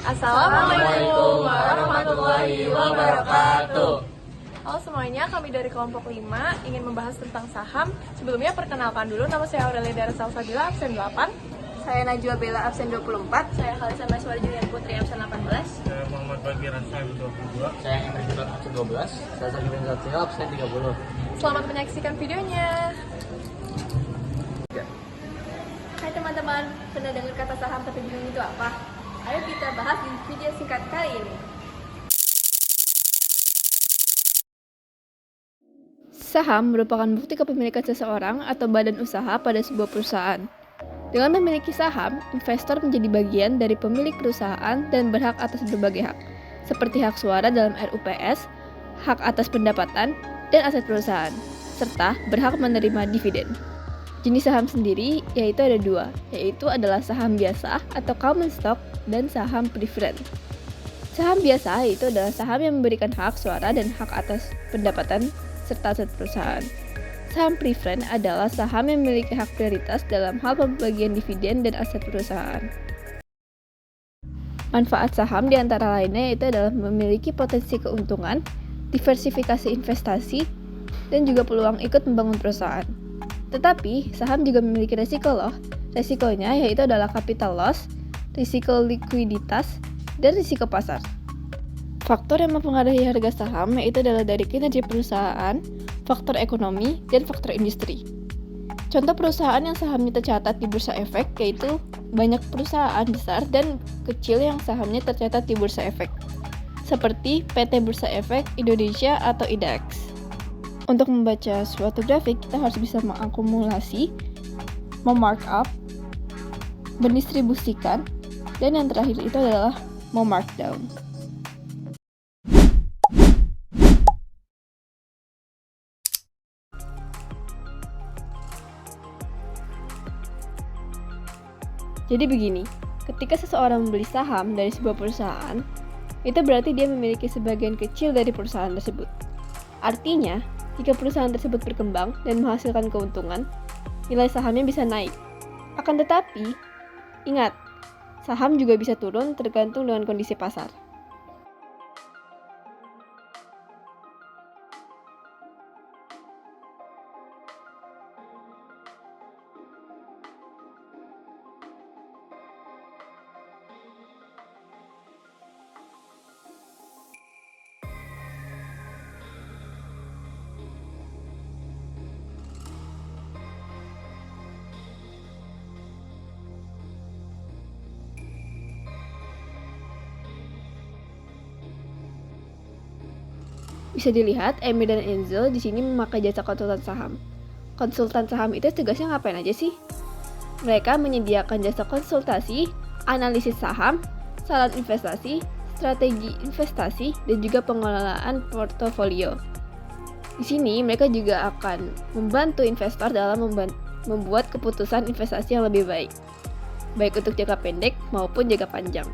Assalamualaikum warahmatullahi wabarakatuh. Halo semuanya, kami dari kelompok 5 ingin membahas tentang saham. Sebelumnya perkenalkan dulu, nama saya Aurelia Dara Salsabila, absen 8. Saya Najwa Bella, absen 24. Saya Khalisa Maswar Julian Putri, absen 18. Saya Muhammad Bagir, absen 22. Saya Emre Julian, absen 12. Saya Sagirin Zatil, absen 30. Selamat menyaksikan videonya. Hai teman-teman, pernah dengar kata saham tapi bingung itu apa? Ayo kita bahas di video singkat kali ini. Saham merupakan bukti kepemilikan seseorang atau badan usaha pada sebuah perusahaan. Dengan memiliki saham, investor menjadi bagian dari pemilik perusahaan dan berhak atas berbagai hak, seperti hak suara dalam RUPS, hak atas pendapatan, dan aset perusahaan, serta berhak menerima dividen. Jenis saham sendiri yaitu ada dua, yaitu adalah saham biasa atau common stock dan saham preferred. Saham biasa itu adalah saham yang memberikan hak suara dan hak atas pendapatan serta aset perusahaan. Saham preferred adalah saham yang memiliki hak prioritas dalam hal pembagian dividen dan aset perusahaan. Manfaat saham diantara lainnya itu adalah memiliki potensi keuntungan, diversifikasi investasi, dan juga peluang ikut membangun perusahaan. Tetapi, saham juga memiliki resiko loh. Resikonya yaitu adalah capital loss, risiko likuiditas, dan risiko pasar. Faktor yang mempengaruhi harga saham yaitu adalah dari kinerja perusahaan, faktor ekonomi, dan faktor industri. Contoh perusahaan yang sahamnya tercatat di Bursa Efek yaitu banyak perusahaan besar dan kecil yang sahamnya tercatat di Bursa Efek, seperti PT Bursa Efek Indonesia atau IDX. Untuk membaca suatu grafik, kita harus bisa mengakumulasi, memarkup, mendistribusikan, dan yang terakhir itu adalah memarkdown. Jadi begini, ketika seseorang membeli saham dari sebuah perusahaan, itu berarti dia memiliki sebagian kecil dari perusahaan tersebut. Artinya, jika perusahaan tersebut berkembang dan menghasilkan keuntungan, nilai sahamnya bisa naik. Akan tetapi, ingat, saham juga bisa turun tergantung dengan kondisi pasar. Bisa dilihat, Emi dan Enzo di sini memakai jasa konsultan saham. Konsultan saham itu tugasnya ngapain aja sih? Mereka menyediakan jasa konsultasi, analisis saham, saran investasi, strategi investasi, dan juga pengelolaan portofolio. Di sini mereka juga akan membantu investor dalam membuat keputusan investasi yang lebih baik, baik untuk jangka pendek maupun jangka panjang.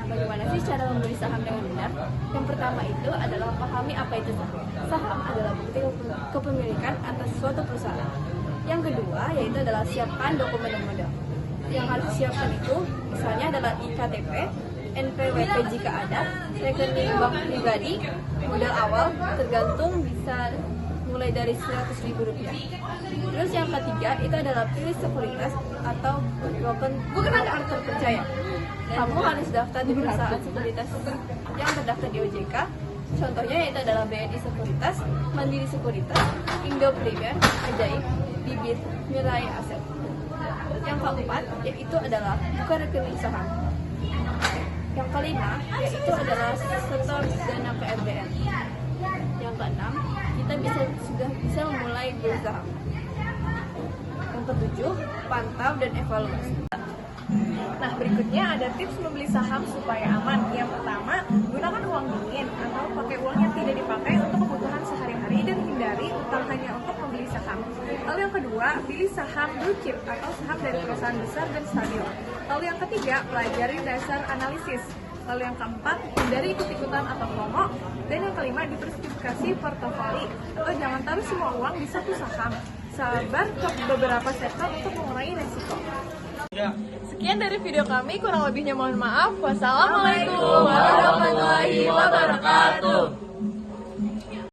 Bagaimana sih cara membeli saham dengan benar? Yang pertama itu adalah pahami apa itu saham. Saham adalah bukti kepemilikan atas suatu perusahaan. Yang kedua yaitu adalah siapkan dokumen dan modal. Yang harus disiapkan itu misalnya adalah IKTP, NPWP jika ada, rekening bank pribadi, modal awal tergantung bisa mulai dari Rp100.000. Terus yang ketiga itu adalah pilih sekuritas atau broker terpercaya. Kamu harus daftar di perusahaan sekuritas yang terdaftar di OJK. Contohnya yaitu adalah BNI Sekuritas, Mandiri Sekuritas, Indo Premier, Ajaib, Bibit, Mirai Aset. Yang keempat yaitu adalah buka rekening saham. Yang kelima yaitu adalah setor dana ke RBN. Yang keenam, kita sudah bisa memulai berusaha. Yang ketujuh, pantau dan evaluasi. Nah, berikutnya ada tips membeli saham supaya aman. Yang pertama, gunakan uang dingin atau pakai uang yang tidak dipakai untuk kebutuhan sehari-hari dan hindari utang hanya untuk membeli saham. Lalu yang kedua, pilih saham blue chip atau saham dari perusahaan besar dan stabil. Lalu yang ketiga, pelajari dasar analisis. Lalu yang keempat, hindari ikut-ikutan atau FOMO. Dan yang kelima, diversifikasi portofoli atau jangan taruh semua uang di satu saham. bersabar ke beberapa sektor untuk mengurangi resiko. Sekian dari video kami, kurang lebihnya mohon maaf. Wassalamualaikum warahmatullahi wabarakatuh.